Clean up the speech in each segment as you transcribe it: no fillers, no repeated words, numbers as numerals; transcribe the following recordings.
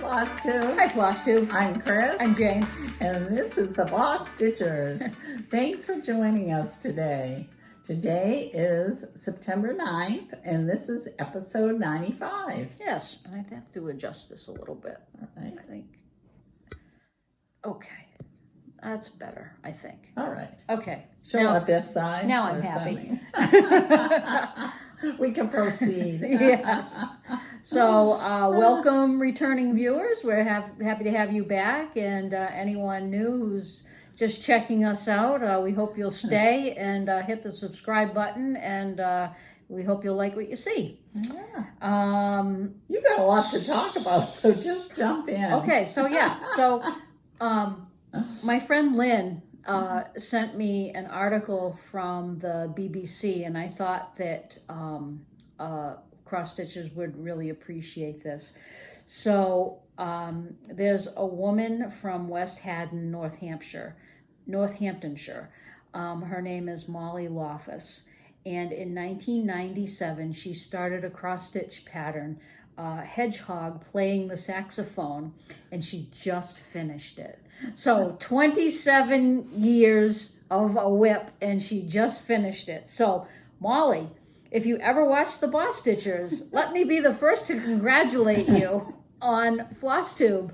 Floss Tube. Hi, Floss Tube. I'm Chris. I'm Jane. And this is the BosStitchers. Thanks for joining us today. Today is September 9th, and this is episode 95. Yes, and I have to adjust this a little bit. All right. I think. Okay. That's better, I think. All right. Okay. Show now, up this side. Now I'm happy. We can proceed. Yes. So, welcome returning viewers. We're happy to have you back, and anyone new who's just checking us out, we hope you'll stay and hit the subscribe button, and we hope you'll like what you see. Yeah. You've got a lot to talk about, so just jump in. Okay, so my friend Lynn sent me an article from the BBC, and I thought that Cross Stitchers would really appreciate this. So there's a woman from West Haddon, Northamptonshire. Her name is Molly Loftus, and in 1997 she started a cross-stitch pattern, hedgehog playing the saxophone, and she just finished it. So 27 years of a whip, and she just finished it. So Molly, if you ever watch the BosStitchers, let me be the first to congratulate you on FlossTube.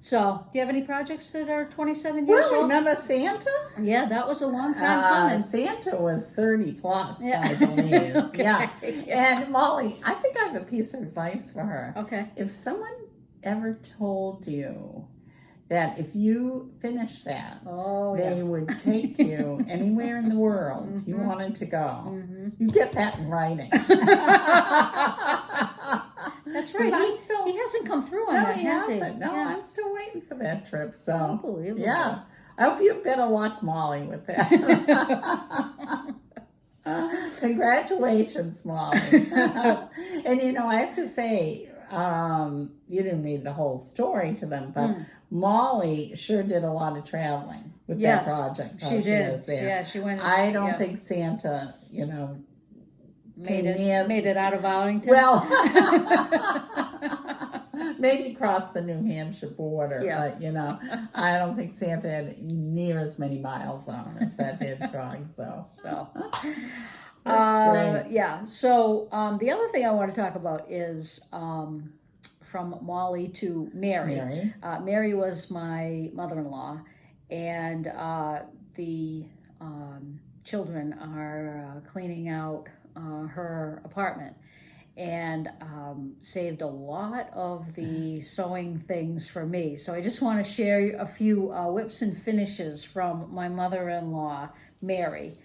So, do you have any projects that are 27 years Well, old? remember Santa? Yeah, that was a long time coming. Santa was 30 plus, Yeah. I believe. Okay. Yeah. And Molly, I think I have a piece of advice for her. Okay. If someone ever told you that if you finished that, they would take you anywhere in the world you wanted to go, you get that in writing. That's right. He hasn't come through on that, has he? No, Yeah. I'm still waiting for that trip. So, Unbelievable. yeah. I hope you have better luck, Molly, with that. Congratulations, Molly. And, I have to say, you didn't read the whole story to them, but Molly sure did a lot of traveling with that project. She did. Was there. Yeah, she went. I don't think Santa, made it out of Arlington. Well, maybe crossed the New Hampshire border, but I don't think Santa had near as many miles on him as that hedgehog. So. That's great. Yeah. So the other thing I want to talk about is from Molly to Mary. Mary was my mother-in-law, and the children are cleaning out her apartment, and saved a lot of the sewing things for me. So I just want to share a few whips and finishes from my mother-in-law, Mary.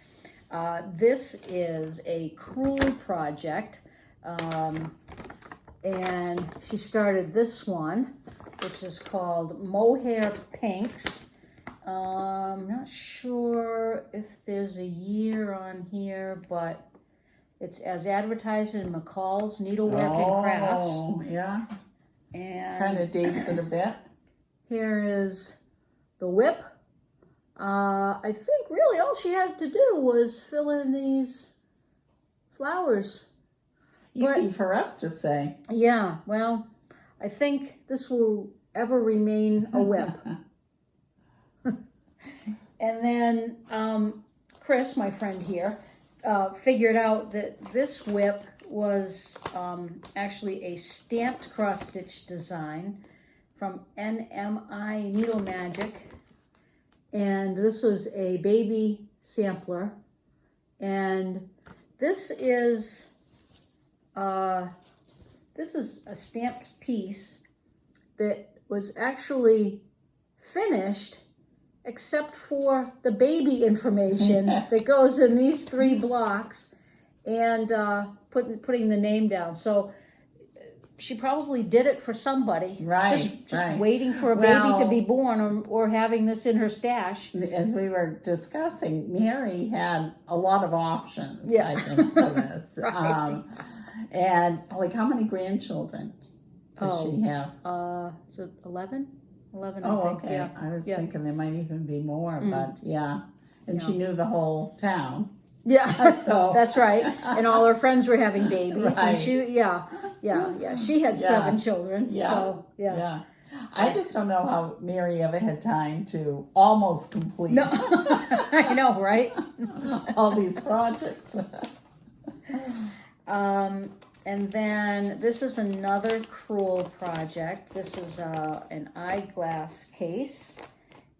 This is a crewel project, and she started this one, which is called Mohair Pinks. I'm not sure if there's a year on here, but it's as advertised in McCall's Needlework and Crafts. Oh, yeah. And kind of dates it a bit. Here is the whip. I think really all she has to do was fill in these flowers. Easy for us to say. Yeah, well, I think this will ever remain a whip. And then Chris, my friend here, figured out that this whip was actually a stamped cross-stitch design from NMI Needle Magic. And this was a baby sampler. And this is a stamped piece that was actually finished except for the baby information that goes in these 3 blocks, and putting the name down. So she probably did it for somebody, just waiting for a baby to be born, or having this in her stash. As we were discussing, Mary had a lot of options, I think, for this. And how many grandchildren does she have? Is it 11? 11, I think. Okay. Yeah. I was thinking there might even be more, but and she knew the whole town. Yeah, so that's right. And all her friends were having babies, and she, Yeah. She had 7 children. Yeah. So, yeah. I just don't know how Mary ever had time to almost complete No, I know, right? all these projects. And then this is another crewel project. This is an eyeglass case.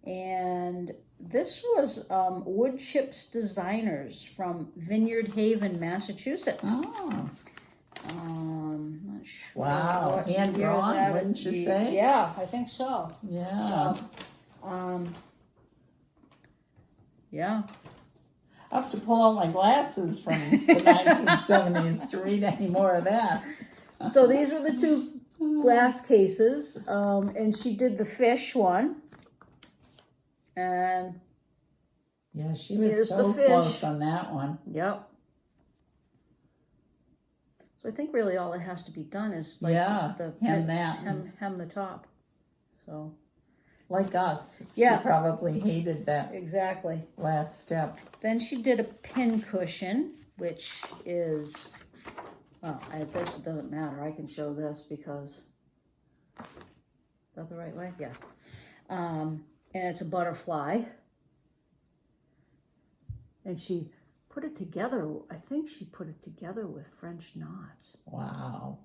And this was Wood Chips Designers from Vineyard Haven, Massachusetts. Oh. Not sure. Wow, hand drawn, wouldn't you say? Yeah, I think so. Yeah. So, yeah. I have to pull out my glasses from the 1970s to read any more of that. So these were the 2 glass cases, and she did the fish one. And yeah, she was here's so the fish. close on that one. Yep. So I think really all that has to be done is like hem the top. So like us, yeah, she probably hated that exactly last step. Then she did a pin cushion, which is this doesn't matter. I can show this because is that the right way? Yeah. And it's a butterfly, and she put it together. I think she put it together with French knots. Wow.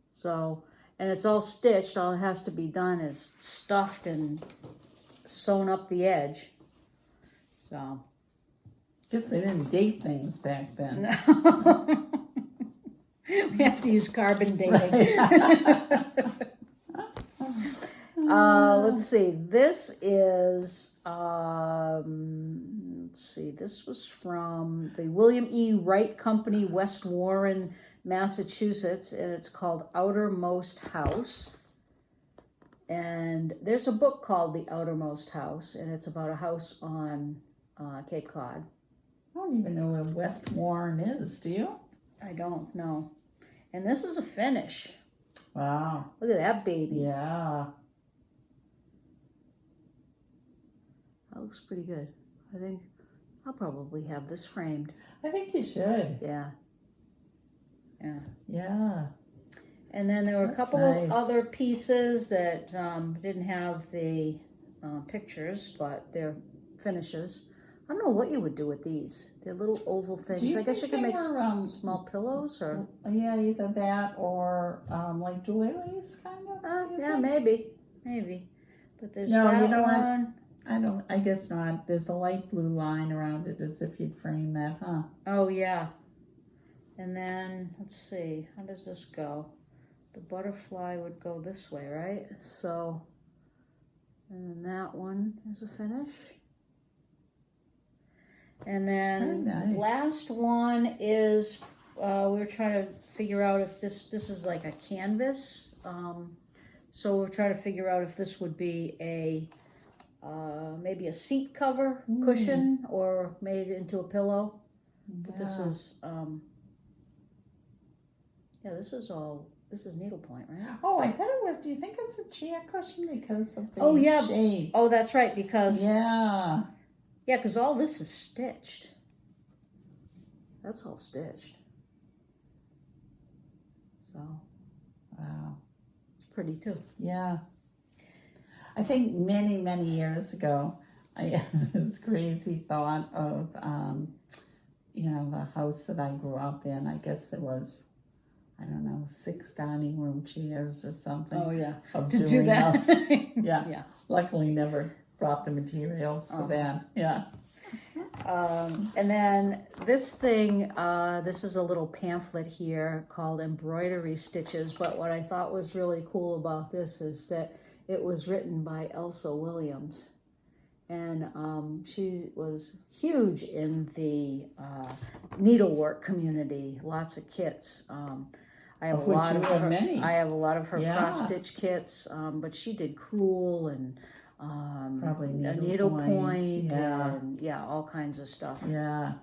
So, and it's all stitched. All it has to be done is stuffed and sewn up the edge. So. Guess they didn't date things back then. No. We have to use carbon dating. Let's see. This is, this was from the William E. Wright Company, West Warren, Massachusetts, and it's called Outermost House. And there's a book called The Outermost House, and it's about a house on Cape Cod. I don't even know where West Warren is, do you? I don't know. And this is a finish. Wow. Look at that baby. Yeah. That looks pretty good. I think I'll probably have this framed. I think you should. Yeah. Yeah. Yeah. And then there were a couple of other pieces that didn't have the pictures, but they're finishes. I don't know what you would do with these. They're little oval things. I guess you could make small pillows or... Yeah, either that or like doilies, kind of. Yeah, maybe. But there's no, that you know one. what? I guess not. There's a light blue line around it as if you'd frame that, huh? Oh, yeah. And then, let's see. How does this go? The butterfly would go this way, right? So, and then that one is a finish. And then last one is, we were trying to figure out if this is like a canvas. So we're trying to figure out if this would be a, maybe a seat cover cushion or made into a pillow. Yeah. But this is, this is needlepoint, right? Oh, I bet it was. Do you think it's a chair cushion because of the shape? Oh, that's right, because... Yeah. Yeah, because all this is stitched. That's all stitched. So. Wow. It's pretty, too. Yeah. I think many, many years ago, I had this crazy thought of, the house that I grew up in. I guess there was... I don't know, 6 dining room chairs or something. Oh, yeah. To do that. Yeah. Luckily never brought the materials for that. Yeah. And then this thing, this is a little pamphlet here called Embroidery Stitches. But what I thought was really cool about this is that it was written by Elsa Williams. And she was huge in the needlework community, lots of kits. I have a lot of her cross-stitch kits, but she did crewel and probably needlepoint and all kinds of stuff. Yeah,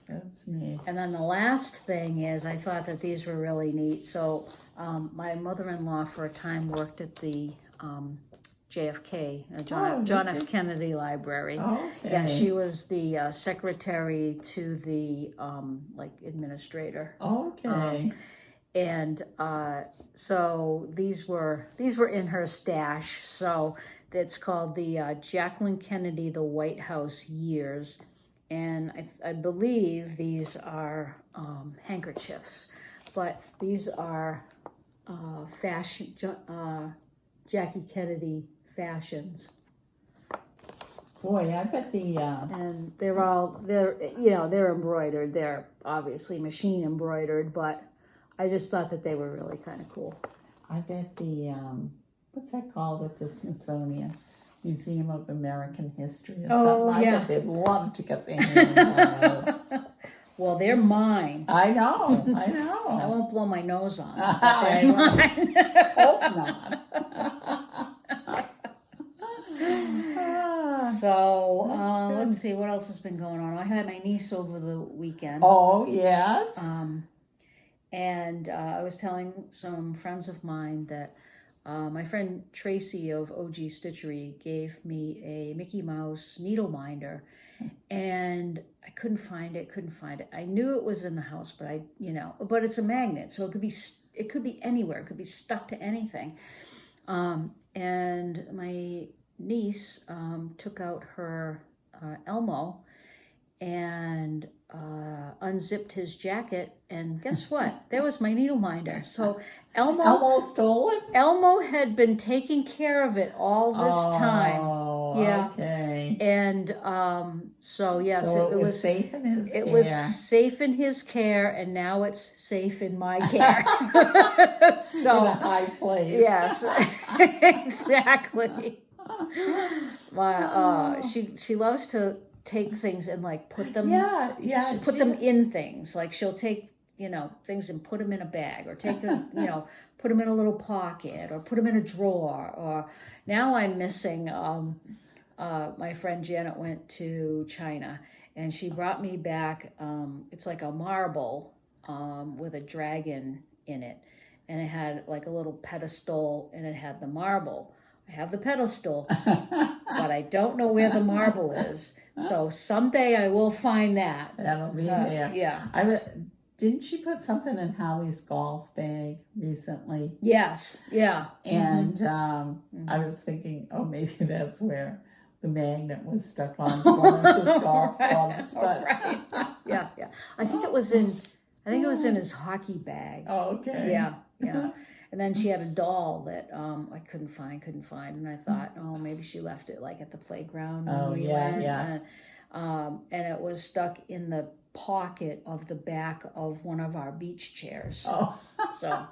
that's neat. And then the last thing is, I thought that these were really neat. So my mother-in-law for a time worked at the JFK, John F. Kennedy Library. Oh, okay. Yeah, she was the secretary to the administrator. Okay. And so these were in her stash. So it's called the Jacqueline Kennedy, the White House Years. And I believe these are handkerchiefs, but these are fashion, Jackie Kennedy fashions. Boy, I bet and they're embroidered. They're obviously machine embroidered, but I just thought that they were really kind of cool. I bet what's that called at the Smithsonian? Museum of American History or something. I bet they'd love to get their hands on those. Well, they're mine. I know. I won't blow my nose on them, but I they're mine. hope not. So, let's see, what else has been going on? I had my niece over the weekend. Oh, yes. And I was telling some friends of mine that my friend Tracy of OG Stitchery gave me a Mickey Mouse needle minder, and I couldn't find it. I knew it was in the house, but but it's a magnet, so it could be anywhere. It could be stuck to anything. And my niece took out her Elmo and unzipped his jacket, and guess what? There was my needle minder. So Elmo stole it? Elmo had been taking care of it all this time. Oh, yeah. Okay. And so yes, so it was safe in his care. It was safe in his care, and now it's safe in my care. So in a high place. Yes, exactly. She loves to take things and like put them put them in things. Like she'll take things and put them in a bag, or take put them in a little pocket, or put them in a drawer. Or now I'm missing my friend Janet went to China and she brought me back it's like a marble with a dragon in it, and it had like a little pedestal and it had the marble. I have the pedestal, but I don't know where the marble is. So someday I will find that. That'll be there. Yeah. Didn't she put something in Howie's golf bag recently? Yes. Yeah. And I was thinking, maybe that's where the magnet was stuck on one of his golf clubs. But right. Yeah. I think it was in his hockey bag. Oh, okay. Yeah. And then she had a doll that I couldn't find, and I thought, maybe she left it like at the playground when we went. And it was stuck in the pocket of the back of one of our beach chairs. Oh. So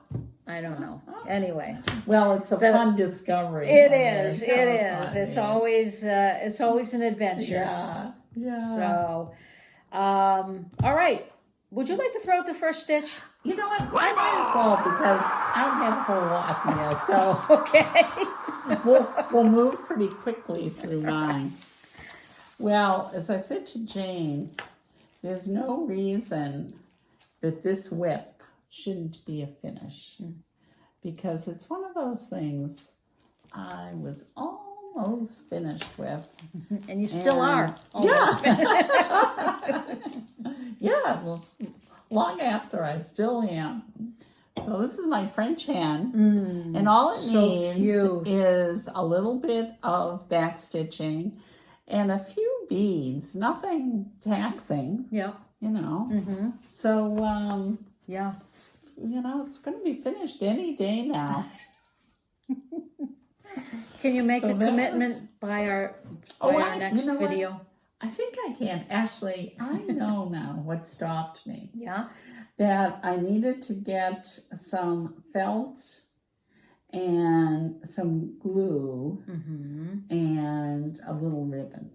I don't know. Anyway, well, it's a fun discovery. It is. It's always an adventure. Yeah. So, all right. Would you like to throw out the first stitch? You know what? I might as well, because I don't have a whole lot here. So okay. we'll move pretty quickly through mine. Well, as I said to Jane, there's no reason that this whip shouldn't be a finish, because it's one of those things I was almost finished with. And you still are. Yeah, well, long after I still am. So this is my French hen, and all it needs is a little bit of back stitching and a few beads, nothing taxing. Yeah. So, it's going to be finished any day now. Can you make a commitment by our next video? What? I think I can. Actually, I know now what stopped me. Yeah. That I needed to get some felt and some glue and a little ribbon.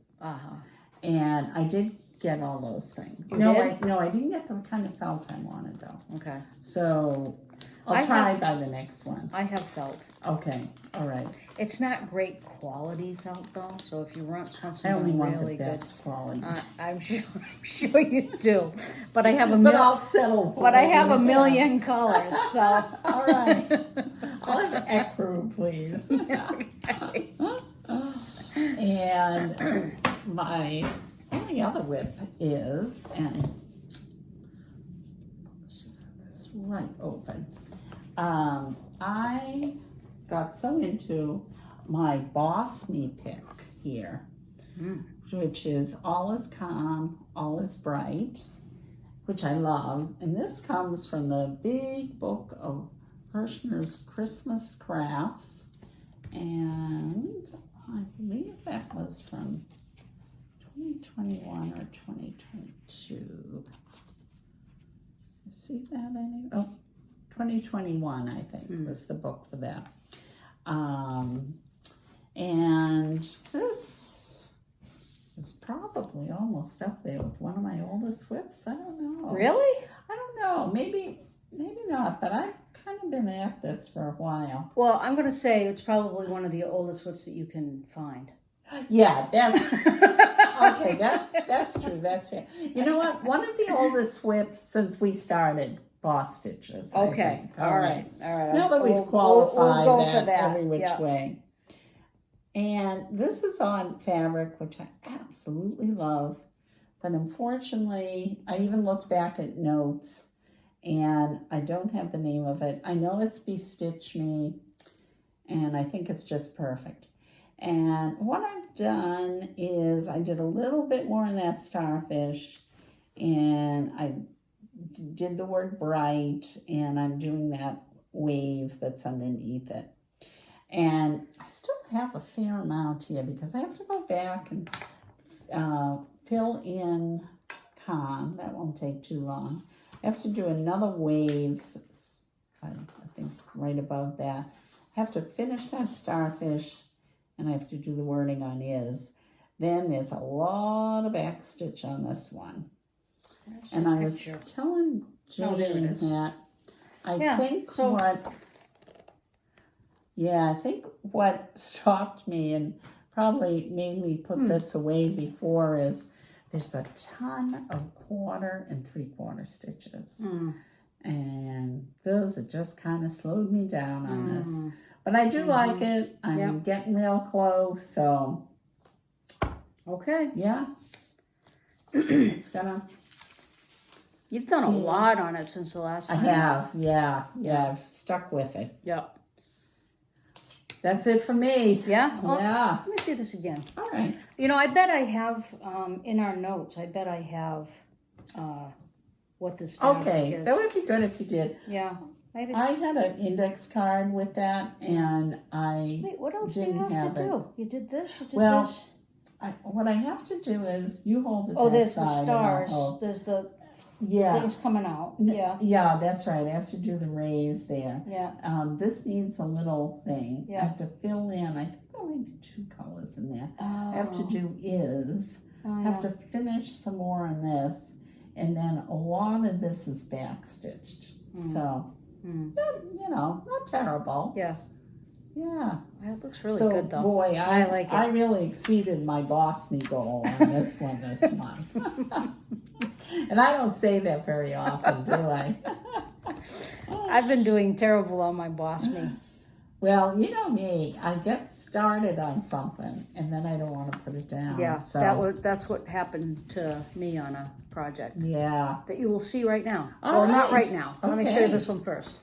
And I did get all those things. I didn't get the kind of felt I wanted though. Okay. So I'll try by the next one. I have felt. Okay. All right. It's not great quality felt though, so if you want something I only want really the best quality. I'm sure you do. But I have I'll settle for it. I have a million colors, so all right. I'll have ecru, please. Okay. And my only other whip is, and this right open. I got so into my Boss Me pick here, which is All is Calm, All is Bright, which I love. And this comes from the big book of Herrschner's Christmas Crafts. And I believe that was from 2021 or 2022. See that any? Oh, 2021, I think, was the book for that. And this is probably almost up there with one of my oldest whips. I don't know. Really? I don't know. Maybe not, but I've kind of been at this for a while. Well, I'm going to say it's probably one of the oldest whips that you can find. Yeah, that's okay. That's true. That's fair. You know what? One of the oldest whips since we started BosStitchers. Okay. All right. Now that we've qualified we'll that, that every which way. And this is on fabric, which I absolutely love. But unfortunately, I even looked back at notes, and I don't have the name of it. I know it's BosStitch Me, and I think it's just perfect. And what I've done is I did a little bit more in that starfish, and I did the word bright, and I'm doing that wave that's underneath it. And I still have a fair amount here because I have to go back and fill in calm. That won't take too long. I have to do another wave, I think right above that. I have to finish that starfish, and I have to do the wording on is. Then there's a lot of back stitch on this one. And I was telling Jane that I think what stopped me and probably made me put this away before is there's a ton of 1/4 and 3/4 stitches. And those have just kind of slowed me down on this. But I do like it. I'm getting real close, so. Okay. Yeah. It's gonna. You've done a lot on it since the last time. I have, yeah. I've stuck with it. Yep. That's it for me. Yeah? Well, yeah. Let me see this again. All right. You know, I bet I have, in our notes, I bet I have what this fabric is. That would be good if you did. Yeah. I had an index card with that, and Wait, what else do you have to do? You did this, you did this? What I have to do is, you hold it there's the stars. There's the things coming out. Yeah, that's right. I have to do the rays there. Yeah. This needs a little thing. Yeah. I have to fill in, I think there might be 2 colors in there. Oh. I have to do is. I have to finish some more on this, and then a lot of this is back stitched. So, not terrible. Yeah. Yeah. It looks really good, though. Boy, I like it. I really exceeded my Boss Me goal on this one this month. And I don't say that very often, do I? I've been doing terrible on my Boss Me. Well, you know me. I get started on something, and then I don't want to put it down. Yeah, so. that's what happened to me on a project. Yeah. That you will see right now. All not right. right now. Let me show you this one first.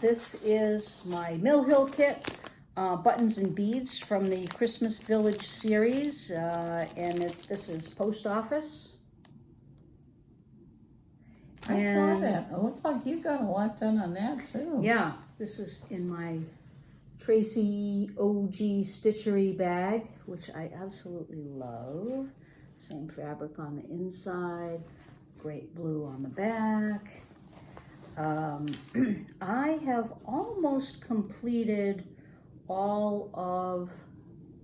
This is my Mill Hill kit, buttons and beads from the Christmas Village series, and this is Post Office. I saw that. It looked like you got a lot done on that, too. Yeah, this is in my Tracy OG Stitchery bag, which I absolutely love. Same fabric on the inside, great blue on the back. I have almost completed all of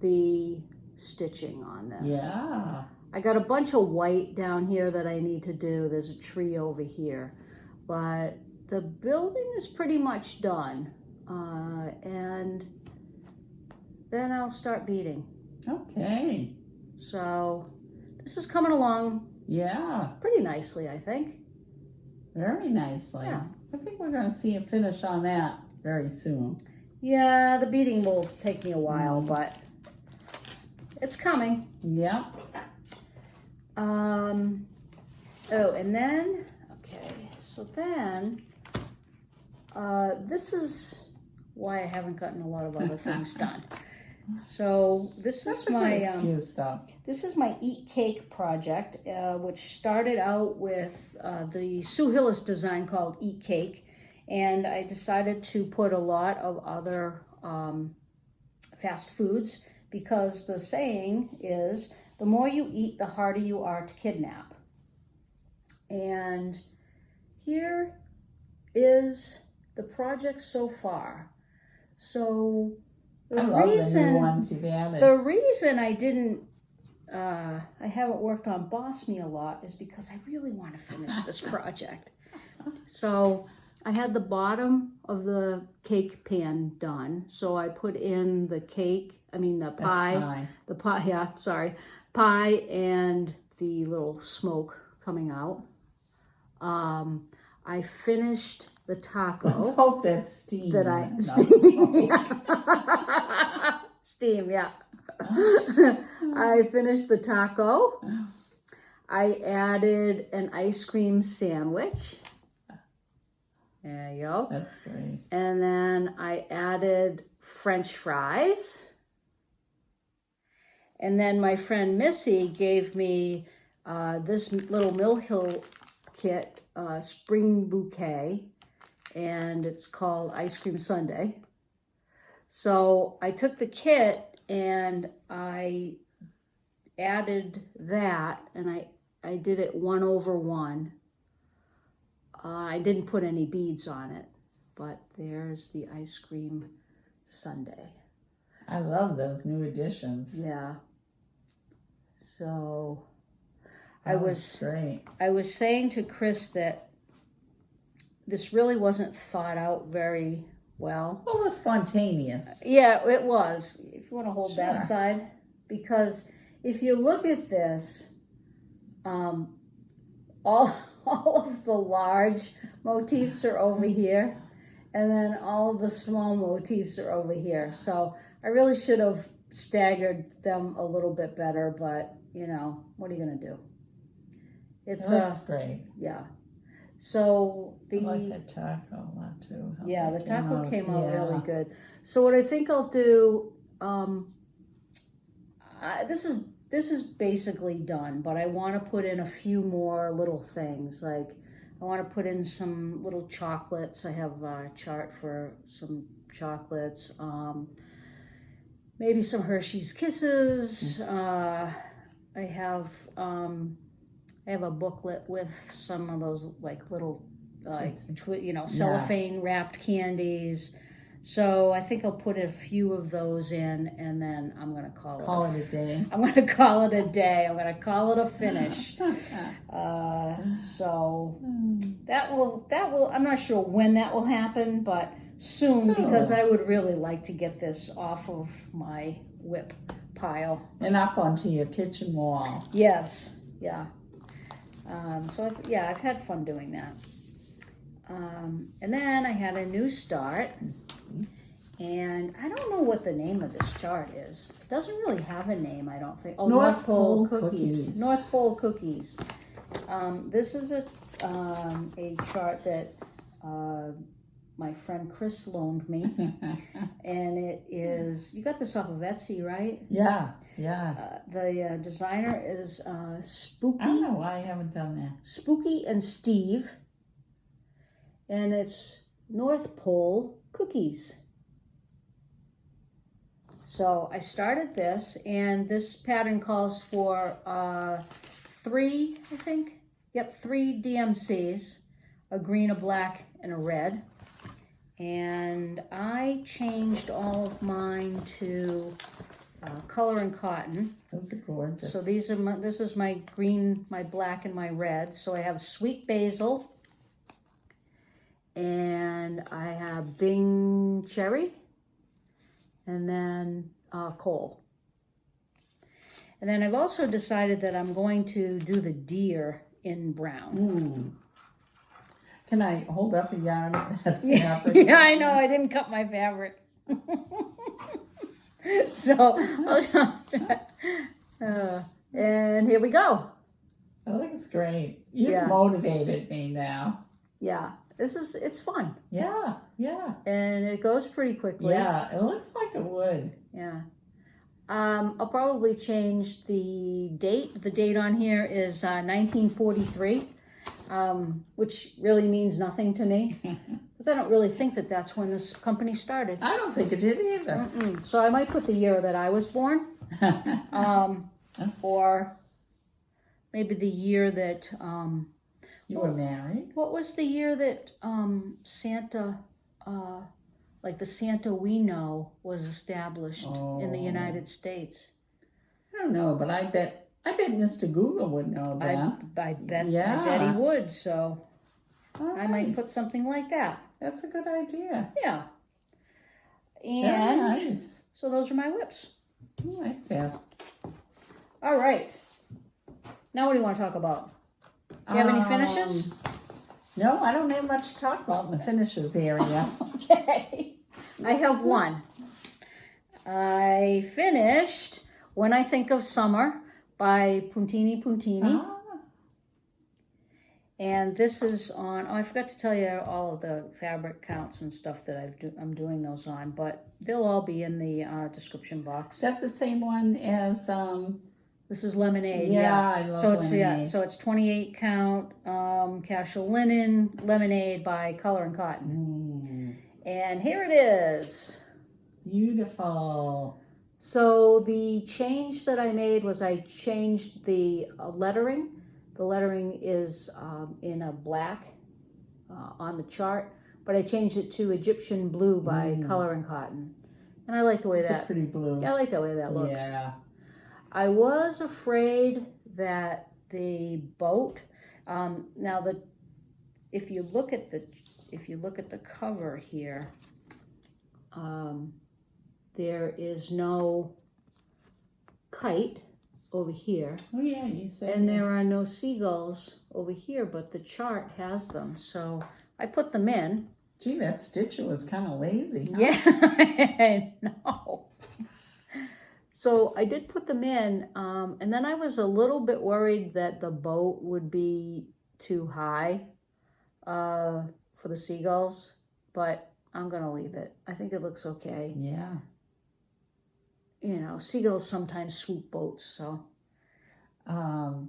the stitching on this. Yeah. I got a bunch of white down here that I need to do. There's a tree over here. But the building is pretty much done. And then I'll start beading. Okay. So this is coming along pretty nicely, I think. Very nicely. Yeah. I think we're going to see a finish on that very soon. Yeah, the beading will take me a while, but it's coming. Yep. And then, okay, So then, this is why I haven't gotten a lot of other things done. So this is my this is my Eat Cake project, which started out with the Hillis design called Eat Cake, and I decided to put a lot of other fast foods because the saying is the more you eat, the harder you are to kidnap. And here is the project so far. So the reason I didn't, I haven't worked on Boss Me a lot is because I really want to finish this project. So I had the bottom of the cake pan done. So I put in the pie and the little smoke coming out. I finished the taco. Let's hope that's steam. Steam, yeah. I finished the taco. I added an ice cream sandwich. There you go. That's great. And then I added French fries. And then my friend Missy gave me this little Mill Hill kit, spring bouquet, and it's called Ice Cream Sundae. So I took the kit and I added that, and I did it 1/1. I didn't put any beads on it, but there's the ice cream sundae. I love those new additions. Yeah. So I was saying to Chris that this really wasn't thought out very well. Well, it was spontaneous. Yeah, it was. If you want to hold Sure. that side, because if you look at this, all of the large motifs are over here, and then all of the small motifs are over here. So I really should have staggered them a little bit better, but you know, what are you gonna do? That's great. Yeah. So I like the taco a lot too. Yeah, the taco came out really good. So what I think I'll do, this is basically done, but I want to put in a few more little things. Like I want to put in some little chocolates. I have a chart for some chocolates. Maybe some Hershey's Kisses. I have a booklet with some of those like little, cellophane wrapped candies. So I think I'll put a few of those in, and then I'm going to call it a day. I'm going to call it a day. I'm going to call it a finish. So that will. I'm not sure when that will happen, but soon, because I would really like to get this off of my whip pile and up onto your kitchen wall. Yes. Yeah. I've had fun doing that. And then I had a new start, and I don't know what the name of this chart is. It doesn't really have a name, I don't think. Oh, North Pole Cookies. North Pole Cookies. This is a chart that my friend Chris loaned me, and it is, you got this off of Etsy, right? Yeah. The designer is Spooky. I don't know why I haven't done that. Spooky and Steve, and it's North Pole Cookies. So I started this, and this pattern calls for 3 DMCs, a green, a black, and a red. And I changed all of mine to color and cotton. Those are gorgeous. So this is my green, my black, and my red. So I have sweet basil, and I have Bing cherry, and then coal. And then I've also decided that I'm going to do the deer in brown. Ooh. Can I hold up a yarn of that fabric? Yeah, I know. I didn't cut my fabric. So, and here we go. That looks great. You've motivated me now. Yeah, it's fun. Yeah, yeah. And it goes pretty quickly. Yeah, it looks like it would. Yeah. I'll probably change the date. The date on here is 1943, which really means nothing to me. Because I don't really think that that's when this company started. I don't think it did either. So I might put the year that I was born. Or maybe the year that... you were married? What was the year that Santa... like the Santa we know was established in the United States? I don't know, but I bet Mr. Google would know that. I bet he would, so right. I might put something like that. That's a good idea. Yeah. Very And nice. so those are my whips. I like that. All right. Now what do you want to talk about? Do you have any finishes? No, I don't have much to talk about in the finishes area. Okay. I have one. I finished When I Think of Summer by Puntini Puntini. And this is on, I forgot to tell you all of the fabric counts and stuff that I'm doing those on, but they'll all be in the description box. Is that the same one as... This is Lemonade. Yeah, I love Lemonade. Yeah, so it's 28 count Cashel linen Lemonade by Color and Cotton. And here it is. Beautiful. So the change that I made was I changed the lettering. The lettering is in a black on the chart, but I changed it to Egyptian Blue by Color and Cotton. And I like the way It's a pretty blue. Yeah, I like the way that looks. Yeah. I was afraid that the boat. If you look at the cover here, there is no kite over here. Oh yeah, you said. And there are no seagulls over here, but the chart has them. So I put them in. Gee, that stitcher was kind of lazy. Huh? Yeah, I know. So I did put them in, and then I was a little bit worried that the boat would be too high for the seagulls, but I'm going to leave it. I think it looks okay. Yeah. You know, seagulls sometimes swoop boats, so.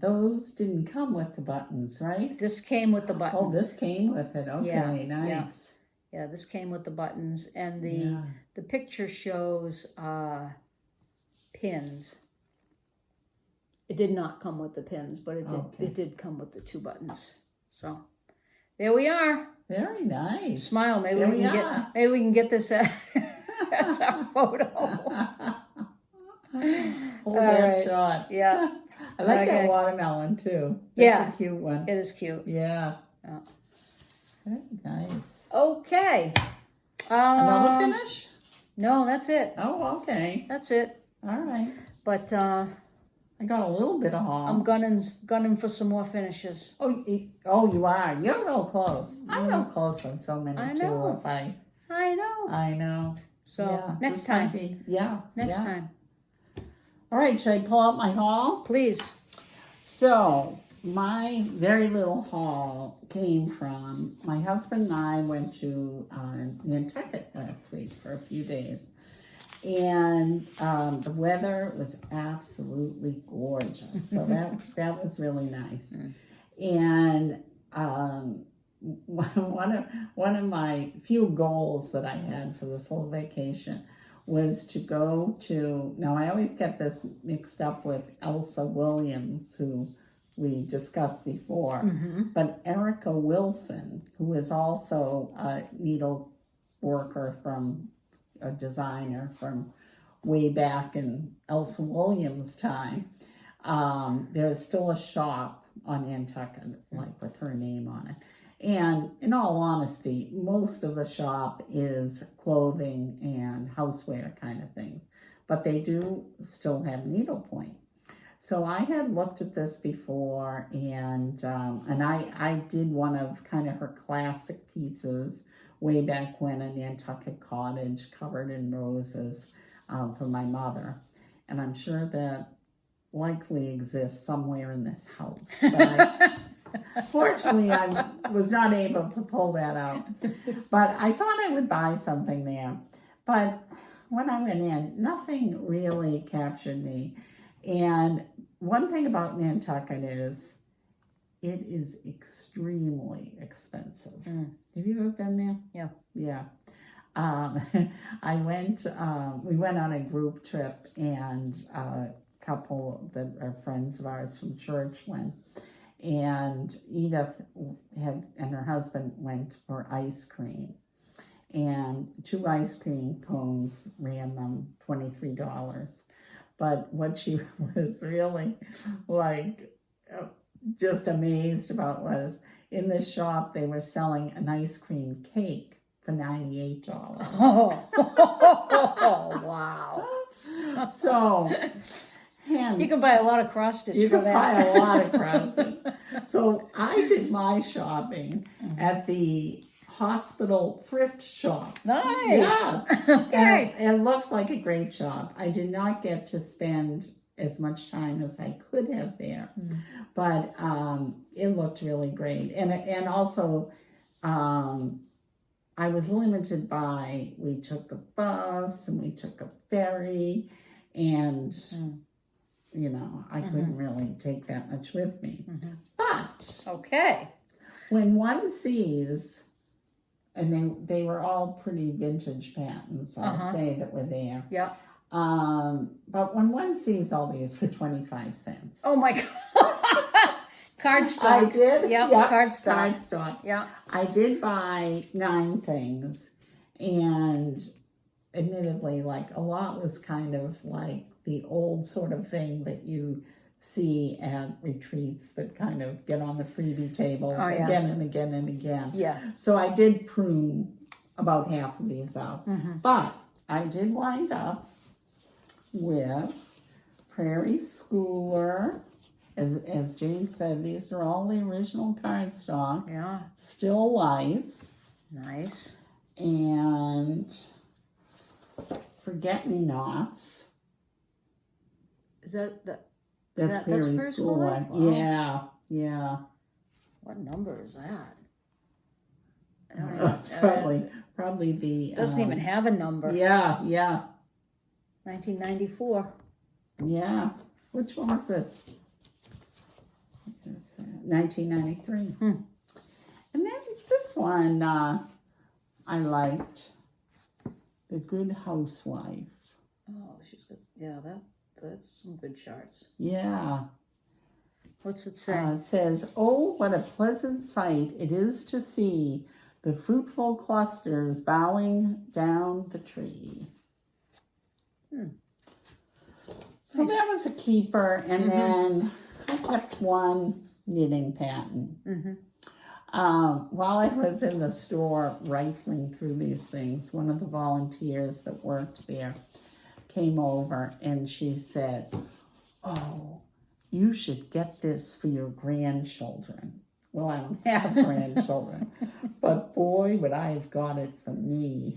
Those didn't come with the buttons, right? This came with the buttons. Oh, this came with it. Okay, Yeah, nice. Yeah, this came with the buttons, and the picture shows pins. It did not come with the pins, but it did come with the two buttons. So there we are. Very nice. Smile. Maybe we can get this as our photo. Hold that shot. Yeah. I like that watermelon too. That's a cute one. It is cute. Yeah. Very nice. Okay. Another finish? No, that's it. Oh, okay. That's it. All right. But I got a little bit of haul. I'm gunning for some more finishes. Oh, you are. You're real close. I'm real close on so many I too. know. I know. So next time. Next time. All right. Should I pull out my haul? Please. So my very little haul came from my husband and I went to Nantucket last week for a few days. And the weather was absolutely gorgeous. So that was really nice. And one of my few goals that I had for this whole vacation was to go to, now I always get this mixed up with Elsa Williams, who we discussed before, but Erica Wilson, who is also a needle worker a designer from way back in Elsa Williams' time. There's still a shop on Nantucket, like with her name on it. And in all honesty, most of the shop is clothing and houseware kind of things, but they do still have needlepoint. So I had looked at this before, and I did one of kind of her classic pieces way back when, a Nantucket cottage covered in roses for my mother. And I'm sure that likely exists somewhere in this house. But Fortunately, I was not able to pull that out. But I thought I would buy something there. But when I went in, nothing really captured me. And one thing about Nantucket is it is extremely expensive. Have you ever been there? Yeah. Yeah. We went on a group trip, and a couple that are friends of ours from church went. And Edith and her husband went for ice cream. And 2 ice cream cones ran them $23. But what she was really just amazed about was in this shop they were selling an ice cream cake for $98. Oh, wow. So, hence, you can buy a lot of cross stitch you for can that. buy a lot of cross stitch. So I did my shopping at the hospital thrift shop. Nice. Yeah. Okay. And it looks like a great shop. I did not get to spend as much time as I could have there, but it looked really great. And also, I was limited by, we took a bus and we took a ferry, and you know, I couldn't really take that much with me. But Okay. when one sees, and they were all pretty vintage patents, I'll say, that were there. Yeah. But when one sees all these for 25 cents. Oh my God. Cardstock. I did. Yep, cardstock. Cardstock. Yeah. I did buy 9 things, and admittedly, like, a lot was kind of like the old sort of thing that you see at retreats that kind of get on the freebie tables again and again and again. Yeah. So I did prune about half of these out. But I did wind up with Prairie Schooler. As Jane said, these are all the original cardstock. Yeah. Still life. Nice. And Forget-Me-Nots. Is that That's Prairie Prairie Schooler. Schooler? Wow. Yeah, yeah. What number is that? That's probably the... Doesn't even have a number. Yeah. 1994. Yeah. Which one was this? 1993. And then this one I liked. The Goode Huswife. Oh, she's got, that's some good charts. Yeah. What's it say? It says, "Oh, what a pleasant sight it is to see the fruitful clusters bowing down the tree." So that was a keeper, and then I kept one knitting pattern. While I was in the store rifling through these things, one of the volunteers that worked there came over and she said, "Oh, you should get this for your grandchildren." Well, I don't have grandchildren, but boy, would I have got it for me.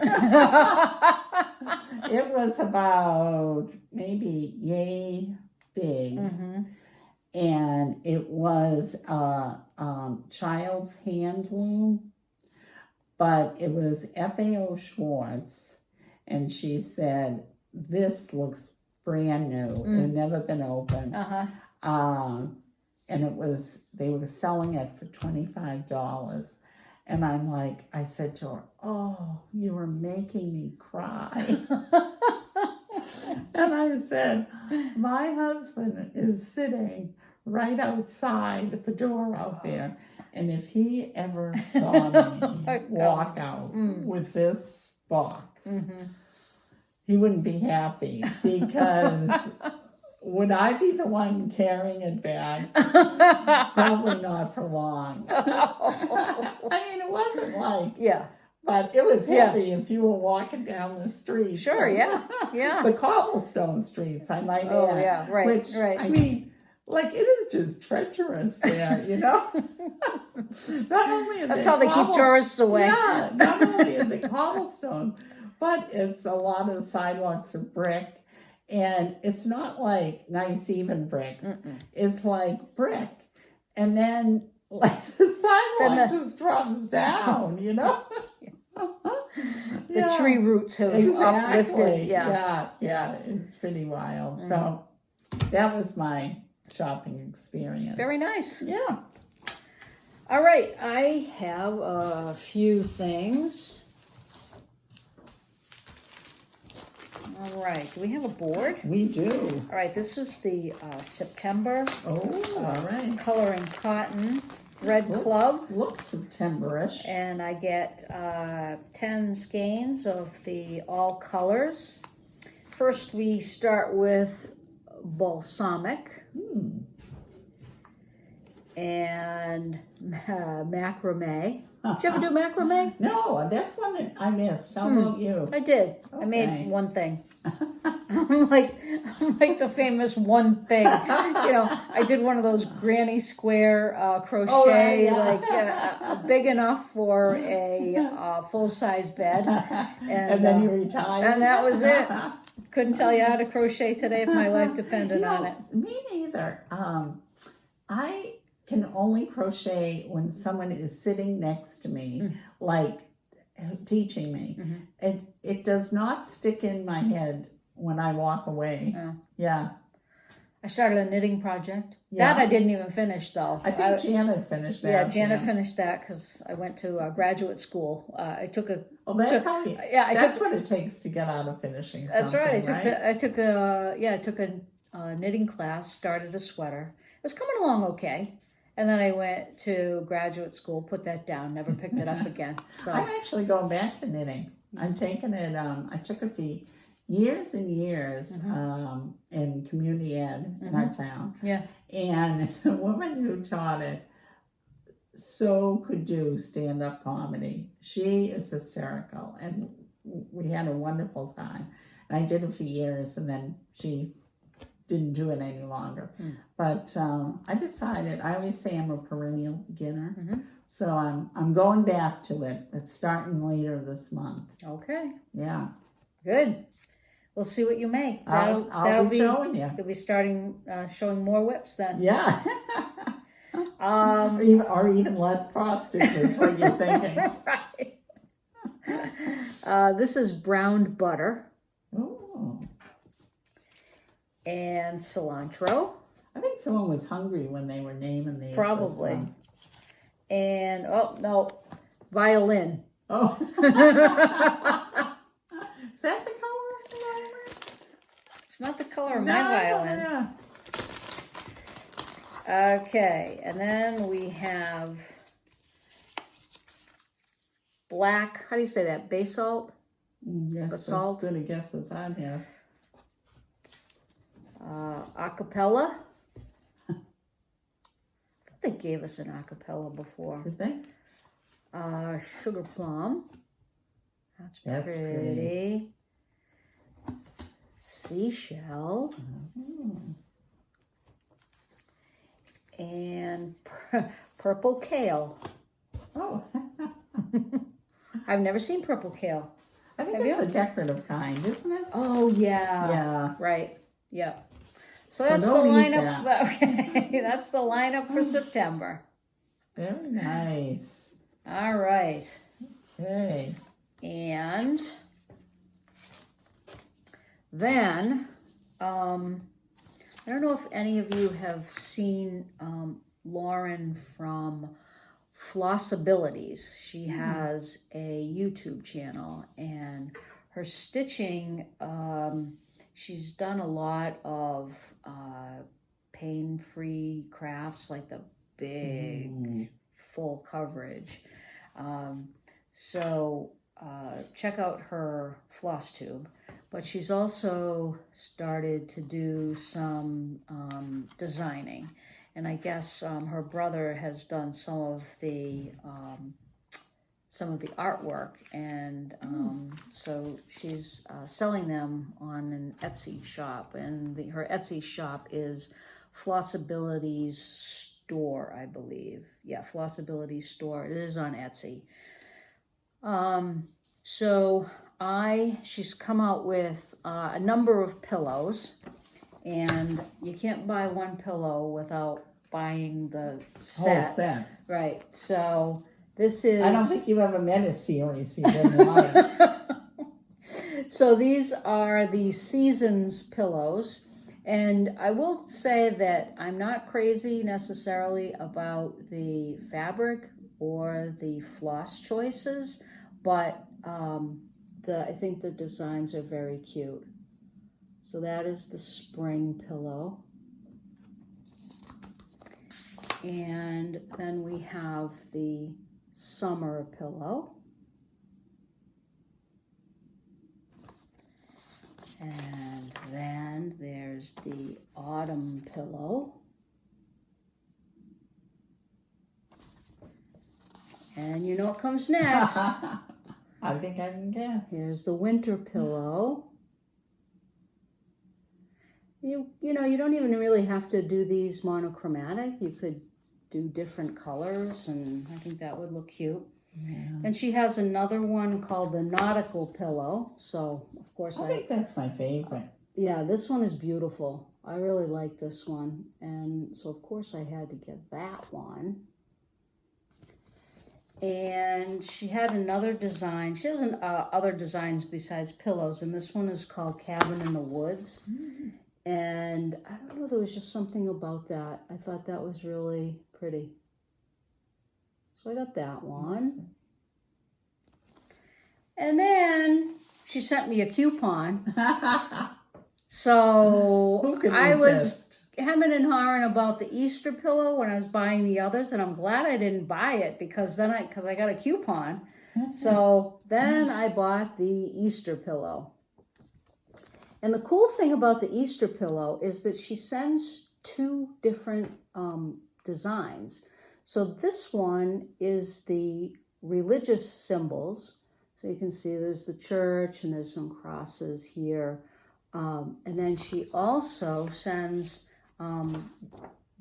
It was about maybe yay big. And it was a child's hand loom, but it was FAO Schwartz, and she said, "This looks brand new. It had never been opened." And they were selling it for $25. And I'm like, I said to her, "Oh, you were making me cry." And I said, "My husband is sitting right outside the door out there. And if he ever saw me walk out with this box, he wouldn't be happy, because would I be the one carrying it back? Probably not for long." I mean, it wasn't like... Yeah. But it was heavy if you were walking down the street. Sure, yeah. The cobblestone streets, I might add. Oh, yeah, right, Which, right. I mean, like, it is just treacherous there, you know? Not only in That's how they keep tourists away. Yeah, not only in the cobblestone, but it's a lot of the sidewalks are brick. And it's not like nice, even bricks. It's like brick. And then like the sidewalk just drops down, you know? The tree roots have uplifted. Yeah, it's pretty wild. So that was my shopping experience. Very nice. Yeah. All right, I have a few things. All right, do we have a board? We do. All right, this is the September. Oh, all right. Coloring Cotton Red Club. Looks September-ish. And I get 10 skeins of the all colors. First, we start with balsamic and macrame. Did you ever do macrame? No, that's one that I missed. How about you? I did. Okay. I made one thing. I'm like the famous one thing. You know, I did one of those granny square crochet, big enough for a full-size bed. And then you retired. And that was it. Couldn't tell you how to crochet today if my life depended on it. Me neither. I can only crochet when someone is sitting next to me, like teaching me. It does not stick in my head when I walk away. Yeah. I started a knitting project. That I didn't even finish, though. I think Janet finished that. Yeah, Janet finished that because I went to graduate school. I took a... that's what it takes to get out of finishing something, That's right. I took a knitting class, started a sweater. It was coming along okay. And then I went to graduate school, put that down, never picked it up again. So I'm actually going back to knitting. I'm taking it, I took it for years and years in community ed in our town. Yeah. And the woman who taught it could do stand-up comedy. She is hysterical. And we had a wonderful time. And I did it for years, and then she didn't do it any longer. But I decided, I always say I'm a perennial beginner. So I'm going back to it. It's starting later this month. Okay. Yeah. Good. We'll see what you make. I'll be showing you. You'll be starting showing more whips then. Yeah. or even less cross stitches, what you're thinking. Right. This is browned butter. Oh. And cilantro. I think someone was hungry when they were naming these. Probably. And, violin. Oh. Is that the color of the violin? It's not the color of my violin. Yeah. Okay, and then we have black, how do you say that, basalt? Yes, basalt. That's good a guess as I have. Acapella. I think they gave us an acapella before. Did they? Sugar plum. That's pretty. Seashell. And purple kale. Oh. I've never seen purple kale. I think that's the decorative kind, isn't it? Oh, yeah. Yeah. Right. Yeah. So that's the lineup. Okay. That's the lineup for September. Very nice. All right. Okay. And then, I don't know if any of you have seen Lauren from Flossabilities. She has a YouTube channel, and her stitching, she's done a lot of pain-free crafts, like the big full coverage. So check out her floss tube. But she's also started to do some designing. And I guess her brother has done some of the artwork, and so she's selling them on an Etsy shop, and her Etsy shop is Flossabilities Store, I believe. Yeah, Flossabilities Store. It is on Etsy. So she's come out with a number of pillows, and you can't buy one pillow without buying the Whole set. set. Right. So this is. I don't think you ever met a series you didn't like. So these are the Seasons pillows. And I will say that I'm not crazy necessarily about the fabric or the floss choices, but I think the designs are very cute. So that is the spring pillow. And then we have the summer pillow. And then there's the autumn pillow. And you know what comes next. I think I can guess. Here's the winter pillow. You know, you don't even really have to do these monochromatic. You could do different colors, and I think that would look cute. Yeah. And she has another one called the Nautical pillow. So, of course, I think that's my favorite. Yeah, this one is beautiful. I really like this one. And so, of course, I had to get that one. And she had another design. She has other designs besides pillows. And this one is called Cabin in the Woods. Mm-hmm. And I don't know, there was just something about that. I thought that was really pretty. So I got that one. And then she sent me a coupon. So I was hemming and hawing about the Easter pillow when I was buying the others, and I'm glad I didn't buy it because I got a coupon. So then I bought the Easter pillow. And the cool thing about the Easter pillow is that she sends two different designs. So this one is the religious symbols. So you can see there's the church and there's some crosses here. And then she also sends,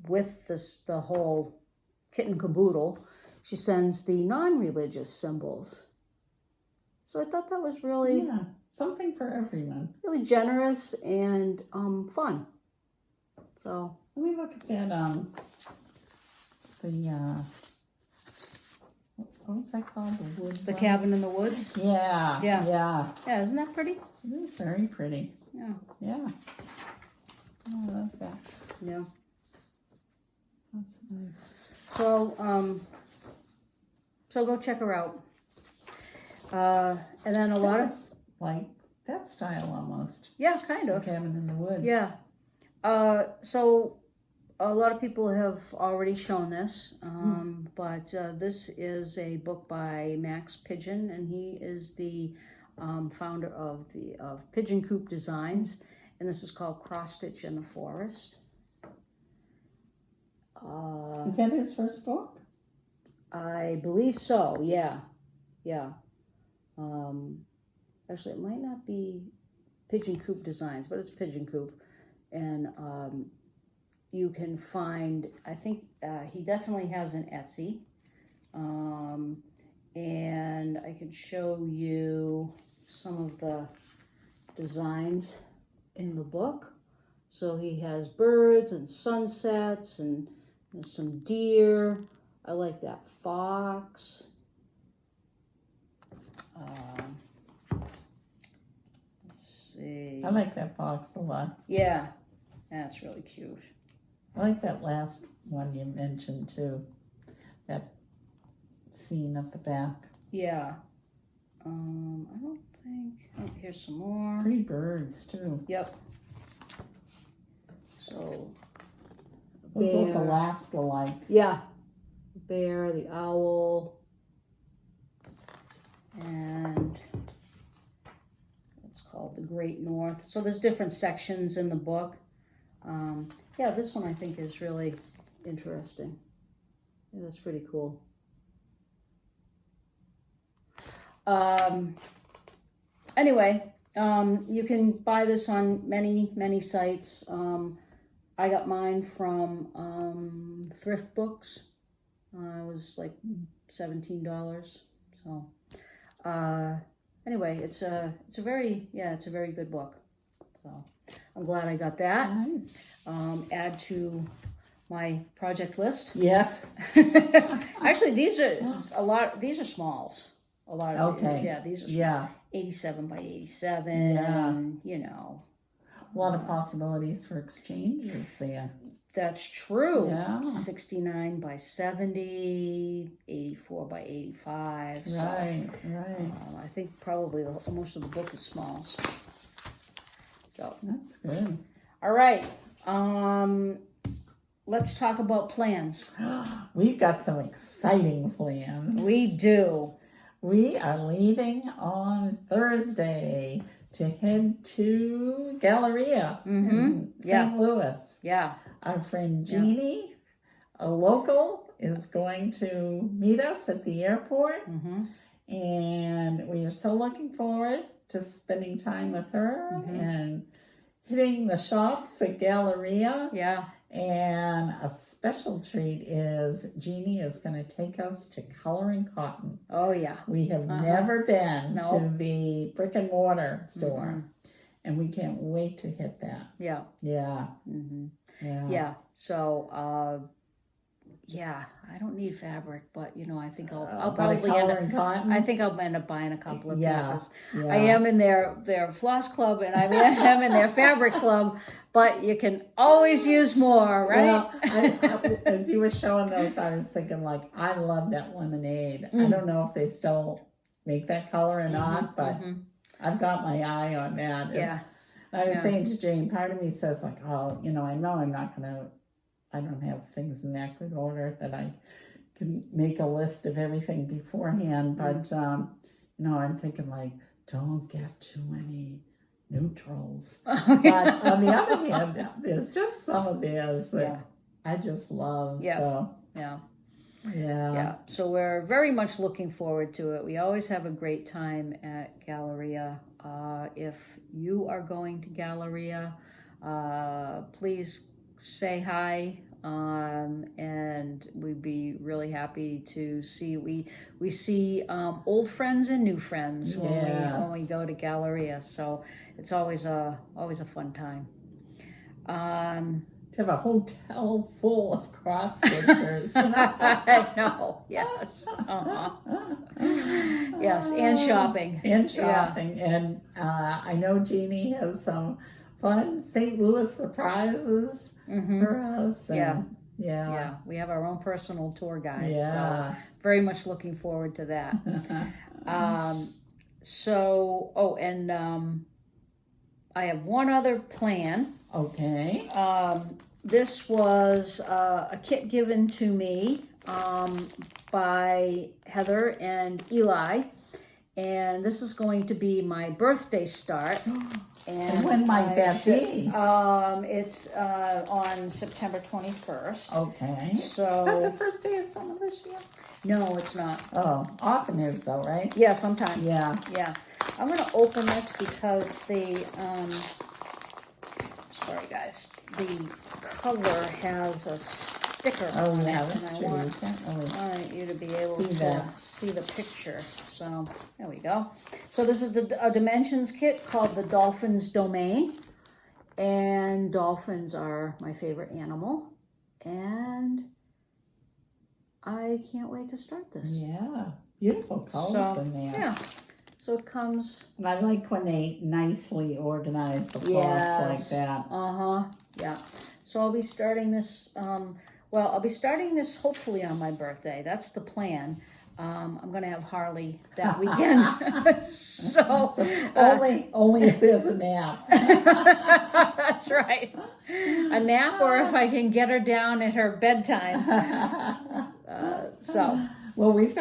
with the whole kit and caboodle, she sends the non-religious symbols. So I thought that was really... Yeah, something for everyone. Really generous and fun. So... Let me look at that, what was that called? The wood. The Cabin in the Woods? Yeah. Yeah, isn't that pretty? It is very pretty. Yeah. Yeah. Oh, I love that. Yeah. That's nice. So, so go check her out. And then a lot of... Like that style almost. Yeah, kind of. The Cabin in the Wood. Yeah. So a lot of people have already shown this, but this is a book by Max Pigeon, and he is the founder of Pigeon Coop Designs, and this is called Cross Stitch in the Forest. Is that his first book? I believe so. Yeah. Actually, it might not be Pigeon Coop Designs, but it's Pigeon Coop, and you can find, I think he definitely has an Etsy, and I can show you some of the designs in the book. So he has birds and sunsets and there's some deer. I like that fox. Let's see. I like that fox a lot. Yeah, that's really cute. I like that last one you mentioned too. That scene at the back. Yeah. I don't think... Oh, here's some more. Pretty birds too. Yep. So... Those look Alaska-like. Yeah. The bear, the owl. And... it's called the Great North. So there's different sections in the book. Yeah, this one I think is really interesting. Yeah, that's pretty cool. Anyway, you can buy this on many sites. I got mine from Thrift Books. It was like $17. So anyway, it's a very good book. So I'm glad I got that. Nice. Add to my project list. Yes. Actually, these are smalls. A lot of Okay. yeah, these are small. Yeah. 87 by 87. Yeah. You know. A lot of possibilities for exchanges there. That's true. Yeah. 69 by 70, 84 by 85. Right, So, right. I think probably most of the book is smalls. So That's good. all right. Let's talk about plans. We've got some exciting plans. We do. We are leaving on Thursday to head to Galleria in St. Louis. Yeah. Our friend Jeannie, a local, is going to meet us at the airport. And we are so looking forward to spending time with her and hitting the shops at Galleria. Yeah. And a special treat is Jeannie is going to take us to Coloring Cotton. Oh, yeah. We have never been No. to the brick and mortar store. And we can't wait to hit that. Yeah. Yeah. Yeah. Yeah. So, yeah, I don't need fabric, but you know, I think I'll probably end up. Cotton? I think I'll end up buying a couple of pieces. Yeah. I am in their floss club, and I am in their fabric club. But you can always use more, right? Well, I, as you were showing those, I was thinking like, I love that lemonade. I don't know if they still make that color or not, but I've got my eye on that. Yeah. And I was saying to Jane, part of me says like, oh, you know, I know I'm not going to, I don't have things in that good order that I can make a list of everything beforehand. But, you know, I'm thinking like, don't get too many neutrals. But on the other hand, there's just some of theirs that I just love. Yeah. So, Yeah. So we're very much looking forward to it. We always have a great time at Galleria. If you are going to Galleria, please say hi. And we'd be really happy to see. We see old friends and new friends when we go to Galleria. So it's always a fun time. To have a hotel full of cross-stitchers. I know. Yes. Yes, and shopping. And shopping. And I know Jeannie has some fun St. Louis surprises for us. And yeah. We have our own personal tour guide. So very much looking forward to that. I have one other plan. Okay. This was a kit given to me by Heather and Eli, and this is going to be my birthday start. And when might that be? It's on September 21st. Okay. So is that the first day of summer this year? No, it's not. Oh, often is though, right? Yeah, sometimes. Yeah. I'm going to open this because sorry guys, the cover has a sticker on it, that's true. I want you to be able to see the picture. So there we go. So this is a dimensions kit called the Dolphin's Domain, and dolphins are my favorite animal, and I can't wait to start this. Yeah, beautiful colors in there. Yeah. So it comes. And I like when they nicely organize the floss like that. Yeah. So I'll be starting this. I'll be starting this hopefully on my birthday. That's the plan. I'm going to have Harley that weekend. so only if there's a nap. That's right. A nap, or if I can get her down at her bedtime. Well, we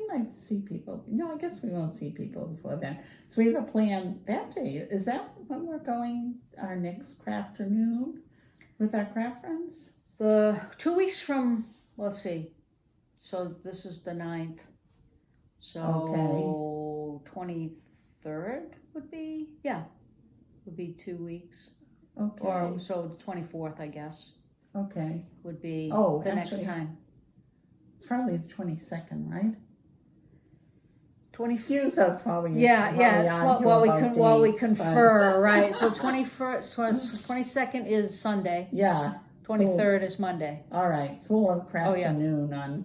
might see people. No, I guess we won't see people before then. So we have a plan that day. Is that when we're going our next crafternoon with our craft friends? The 2 weeks from, let's see. So this is the 9th. So 23rd would be 2 weeks. Okay. Or so the 24th, I guess. Okay. Would be next time. It's probably the 22nd, right? 20. Excuse us while we while we confer, right? So 21st, 22nd is Sunday. Yeah. 23rd is Monday. All right, so we'll have craft Oh, yeah. afternoon on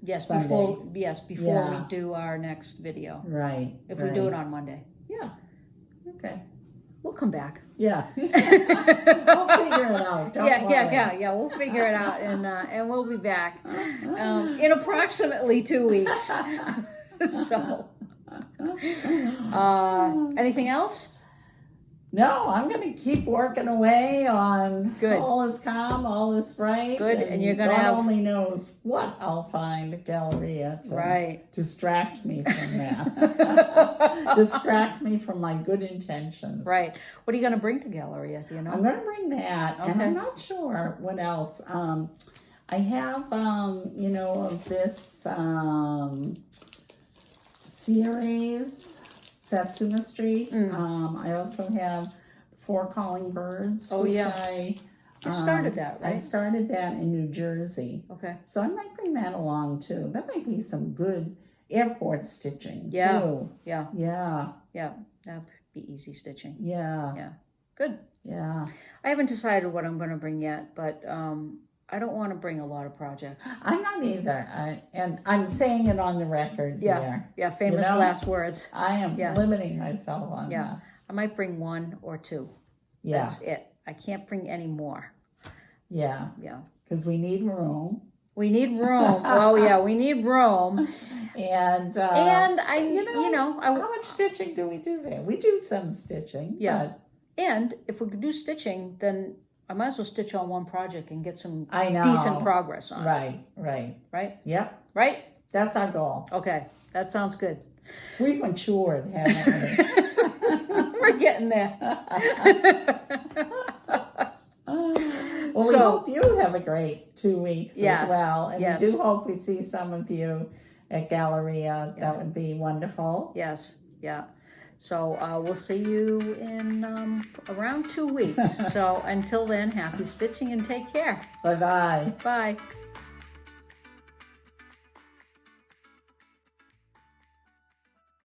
Yes, Sunday. before Yeah. we do our next video. Right. If we do it on Monday. Yeah. Okay. We'll come back. Yeah. We'll figure it out. Don't worry. Yeah. We'll figure it out, and we'll be back in approximately 2 weeks. So, anything else? No, I'm going to keep working away on Good. All is calm, all is bright. Good, and you're gonna God have- only knows what I'll find at Galleria to distract me from that. Distract me from my good intentions. Right. What are you going to bring to Galleria? Do you know? I'm going to bring that, and Okay. I'm not sure what else. I have, of this series, Satsuma Street. I also have Four Calling Birds, Oh, which yeah. You started that, right? I started that in New Jersey. Okay. So I might bring that along, too. That might be some good airport stitching, Yeah. too. Yeah. Yeah. Yeah. That'd be easy stitching. Yeah. Yeah. Good. Yeah. I haven't decided what I'm going to bring yet, but I don't want to bring a lot of projects. I'm not either. And I'm saying it on the record here. Yeah. Famous last words. I am limiting myself on that. I might bring 1 or 2. Yeah. That's it. I can't bring any more. Yeah. Yeah. Because we need room. We need room. Well, yeah, we need room. And I how much stitching do we do there? We do some stitching. Yeah. And if we could do stitching, then I might as well stitch on one project and get some decent progress on it. Right. Right? Yep. Right? That's our goal. Okay. That sounds good. We've matured, haven't we? We're getting there. Well, we hope you have a great 2 weeks as well. And we do hope we see some of you at Galleria. That would be wonderful. Yes. Yeah. So we'll see you in around 2 weeks. So until then, happy stitching and take care. Bye-bye. Bye.